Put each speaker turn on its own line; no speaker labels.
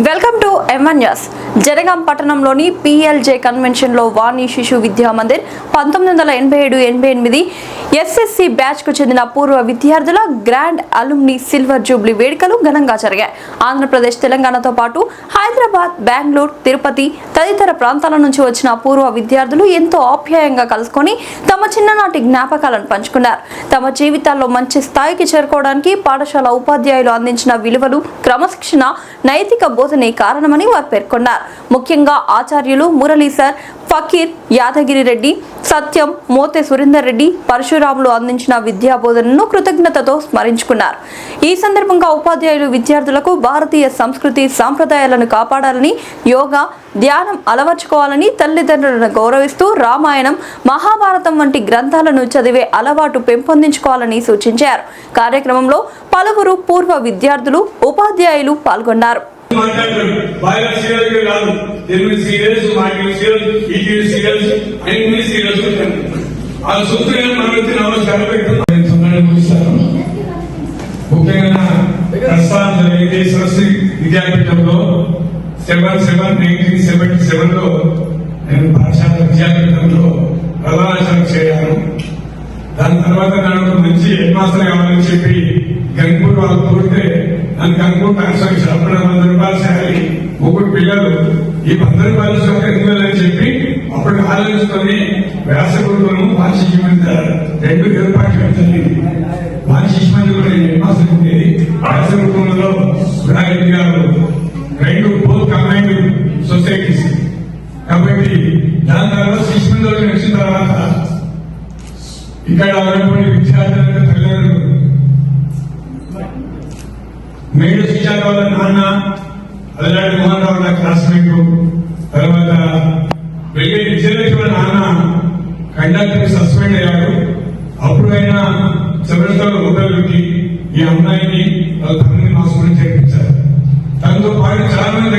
Welcome to M1 news. Jangaon పట్టణంలోని PLJ convention లో వాణి శిశు విద్యా మందిర్ 1987-88 SSC బ్యాచ్ కు చెందిన పూర్వ విద్యార్థుల గ్రాండ్ అలుమ్ని సిల్వర్ జూబ్లీ వేడుకలు ఘనంగా జరిగాయి. ఆంధ్రప్రదేశ్, తెలంగాణతో పాటు హైదరాబాద్, బెంగళూరు, తిరుపతి తదితర ప్రాంతాల నుంచి వచ్చిన పూర్వ విద్యార్థులు ఎంతో ఆప్యాయంగా కలుసుకొని తమ చిన్ననాటి జ్ఞాపకాలను పంచుకున్నారు. తమ జీవితాల్లో మంచి స్థాయికి చేరుకోవడానికి పాఠశాల ఉపాధ్యాయులు అందించిన విలువలు, క్రమశిక్షణ, నైతిక బోధనే కారణమని వారు పేర్కొన్నారు. ముఖ్యంగా ఆచార్యులు మురళీ సార్, ఫకీర్, యాదగిరి రెడ్డి, సత్యం, మోతే సురేందర్ రెడ్డి, పరశురాములు అందించిన విద్యా బోధనను కృతజ్ఞతతో స్మరించుకున్నారు. ఈ సందర్భంగా ఉపాధ్యాయులు విద్యార్థులకు భారతీయ సంస్కృతి సాంప్రదాయాలను కాపాడాలని, యోగా, ధ్యానం అలవర్చుకోవాలని, తల్లిదండ్రులను గౌరవిస్తూ రామాయణం, మహాభారతం వంటి గ్రంథాలను చదివే అలవాటు పెంపొందించుకోవాలని సూచించారు. కార్యక్రమంలో పలువురు పూర్వ విద్యార్థులు, ఉపాధ్యాయులు పాల్గొన్నారు.
విద్యాపీఠంలో 1977లో నేను పాఠశాల విద్యాపీఠంలో ప్రధానాచారం చేయాను. దాని తర్వాత నాకు మంచి హెడ్ మాస్టర్ కావాలని చెప్పి గన్పూర్ వాళ్ళు కోరితే నన్ను గన్పూర్ ట్రాన్స్ఫర్ చేశారు. అప్పుడు 100 రూపాయలు శాలరీ, 3 పిల్లలు. ఈ 100 రూపాయలు ఎందుకని చెప్పి అప్పుడు ఆలోచించుకొని వ్యాస గురువులను వార్షిక మంది 2 ఏర్పాటు జరిగింది. వార్షిక మంది కూడా హెడ్ మాస్టర్ ఉండేది. వ్యాస గురువులలో వినాయకుడి గారు 2 పోల్ కంబైన్డ్ సొసైటీస్. కాబట్టి దాని తర్వాత శిశుమందిలో వచ్చిన తర్వాత ఇక్కడ ఉన్నటువంటి విద్యార్థులకు తల్లిదండ్రులు, మేడు శిక్షణ వాళ్ళ నాన్న అల్లాడి మోహన్ రావు నా క్లాస్మేట్, తర్వాత వెంకట విజయలక్ష్మి నాన్న కండక్టర్ సస్పెండ్ అయ్యాడు. అప్పుడు ఆయన చివరితో హోటల్కి ఈ అమ్మాయిని వాళ్ళ తల్లిని మా స్కూల్ చేర్పించారు. దాంతో పాటు చాలా మంది